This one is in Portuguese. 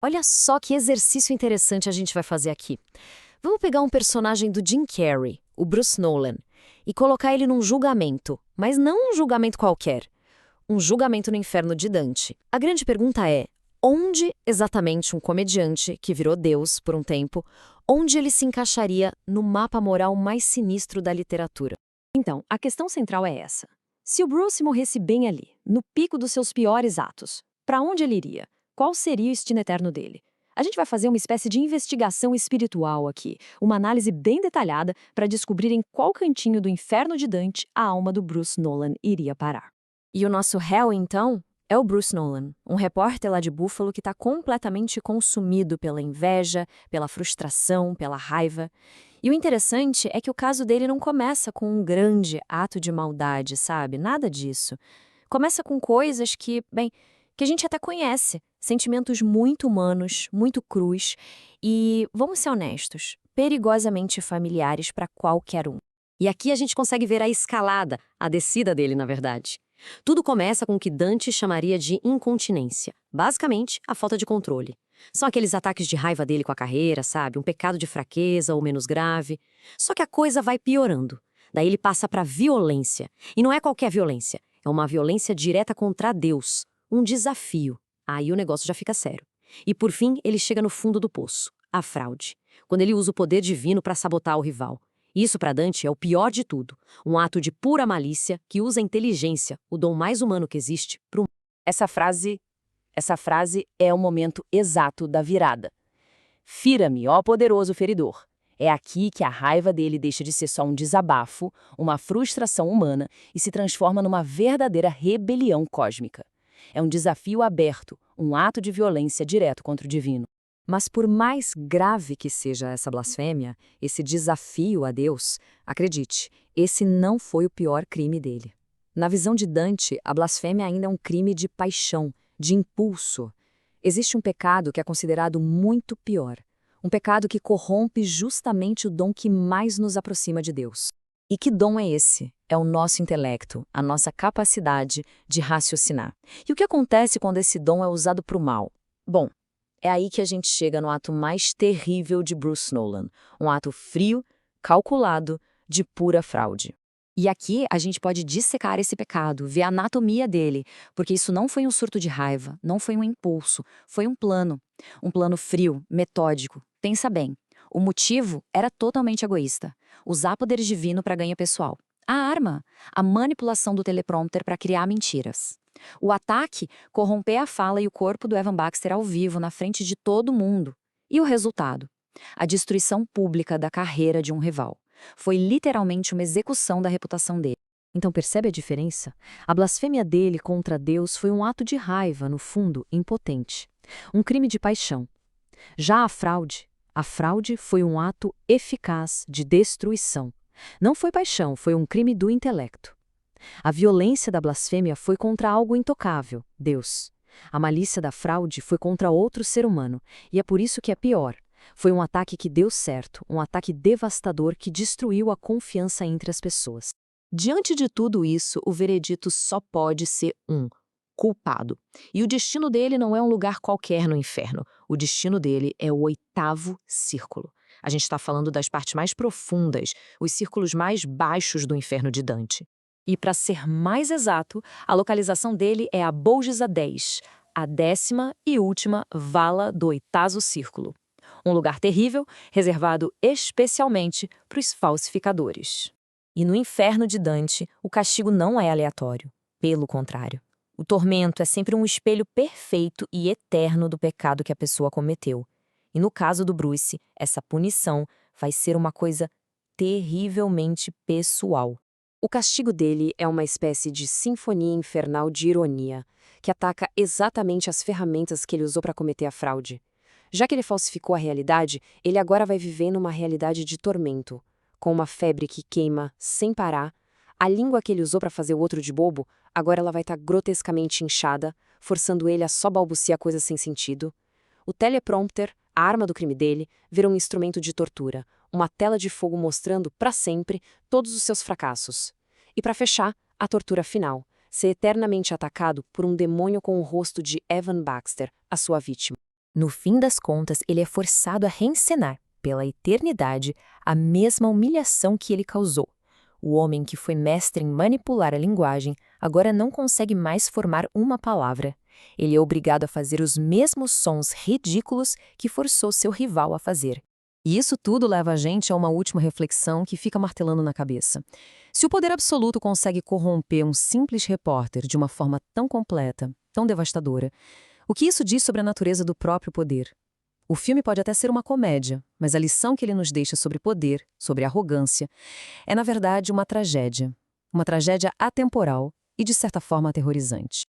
Olha só que exercício interessante a gente vai fazer aqui. Vamos pegar um personagem do Jim Carrey, o Bruce Nolan, e colocar ele num julgamento, mas não um julgamento qualquer, um julgamento no inferno de Dante. A grande pergunta é, onde exatamente um comediante, que virou Deus por um tempo, onde ele se encaixaria no mapa moral mais sinistro da literatura? Então, a questão central é essa. Se o Bruce morresse bem ali, no pico dos seus piores atos, para onde ele iria? Qual seria o destino eterno dele? A gente vai fazer uma espécie de investigação espiritual aqui, uma análise bem detalhada para descobrir em qual cantinho do inferno de Dante a alma do Bruce Nolan iria parar. E o nosso réu, então, é o Bruce Nolan, um repórter lá de Buffalo que está completamente consumido pela inveja, pela frustração, pela raiva. E o interessante é que o caso dele não começa com um grande ato de maldade, sabe? Nada disso. Começa com coisas que a gente até conhece, sentimentos muito humanos, muito crus e, vamos ser honestos, perigosamente familiares para qualquer um. E aqui a gente consegue ver a escalada, a descida dele, na verdade. Tudo começa com o que Dante chamaria de incontinência. Basicamente, a falta de controle. São aqueles ataques de raiva dele com a carreira, sabe? Um pecado de fraqueza ou menos grave. Só que a coisa vai piorando. Daí ele passa para violência. E não é qualquer violência. É uma violência direta contra Deus. Um desafio. Aí o negócio já fica sério. E por fim, ele chega no fundo do poço. A fraude. Quando ele usa o poder divino para sabotar o rival. Isso para Dante é o pior de tudo, um ato de pura malícia que usa a inteligência, o dom mais humano que existe, para Essa frase é o momento exato da virada. Fira-me, ó poderoso feridor. É aqui que a raiva dele deixa de ser só um desabafo, uma frustração humana e se transforma numa verdadeira rebelião cósmica. É um desafio aberto, um ato de violência direto contra o divino. Mas por mais grave que seja essa blasfêmia, esse desafio a Deus, acredite, esse não foi o pior crime dele. Na visão de Dante, a blasfêmia ainda é um crime de paixão, de impulso. Existe um pecado que é considerado muito pior. Um pecado que corrompe justamente o dom que mais nos aproxima de Deus. E que dom é esse? É o nosso intelecto, a nossa capacidade de raciocinar. E o que acontece quando esse dom é usado para o mal? Bom, é aí que a gente chega no ato mais terrível de Bruce Nolan, um ato frio, calculado, de pura fraude. E aqui a gente pode dissecar esse pecado, ver a anatomia dele, porque isso não foi um surto de raiva, não foi um impulso, foi um plano. Um plano frio, metódico. Pensa bem, o motivo era totalmente egoísta. Usar poder divino para ganho pessoal. A arma, a manipulação do teleprompter para criar mentiras. O ataque, corromper a fala e o corpo do Evan Baxter ao vivo na frente de todo mundo. E o resultado? A destruição pública da carreira de um rival. Foi literalmente uma execução da reputação dele. Então percebe a diferença? A blasfêmia dele contra Deus foi um ato de raiva, no fundo, impotente. Um crime de paixão. Já a fraude foi um ato eficaz de destruição. Não foi paixão, foi um crime do intelecto. A violência da blasfêmia foi contra algo intocável, Deus. A malícia da fraude foi contra outro ser humano, e é por isso que é pior. Foi um ataque que deu certo, um ataque devastador que destruiu a confiança entre as pessoas. Diante de tudo isso, o veredito só pode ser um: culpado. E o destino dele não é um lugar qualquer no inferno. O destino dele é o oitavo círculo. A gente está falando das partes mais profundas, os círculos mais baixos do inferno de Dante. E, para ser mais exato, a localização dele é a Bolgiza 10, a 10ª e última vala do oitavo círculo. Um lugar terrível, reservado especialmente para os falsificadores. E no inferno de Dante, o castigo não é aleatório. Pelo contrário. O tormento é sempre um espelho perfeito e eterno do pecado que a pessoa cometeu. E no caso do Bruce, essa punição vai ser uma coisa terrivelmente pessoal. O castigo dele é uma espécie de sinfonia infernal de ironia, que ataca exatamente as ferramentas que ele usou para cometer a fraude. Já que ele falsificou a realidade, ele agora vai viver numa realidade de tormento, com uma febre que queima sem parar. A língua que ele usou para fazer o outro de bobo, agora ela vai estar grotescamente inchada, forçando ele a só balbuciar coisas sem sentido. O teleprompter, a arma do crime dele, virou um instrumento de tortura, uma tela de fogo mostrando, para sempre, todos os seus fracassos. E para fechar, a tortura final, ser eternamente atacado por um demônio com o rosto de Evan Baxter, a sua vítima. No fim das contas, ele é forçado a reencenar, pela eternidade, a mesma humilhação que ele causou. O homem que foi mestre em manipular a linguagem agora não consegue mais formar uma palavra. Ele é obrigado a fazer os mesmos sons ridículos que forçou seu rival a fazer. E isso tudo leva a gente a uma última reflexão que fica martelando na cabeça. Se o poder absoluto consegue corromper um simples repórter de uma forma tão completa, tão devastadora, o que isso diz sobre a natureza do próprio poder? O filme pode até ser uma comédia, mas a lição que ele nos deixa sobre poder, sobre arrogância, é na verdade uma tragédia. Uma tragédia atemporal e de certa forma aterrorizante.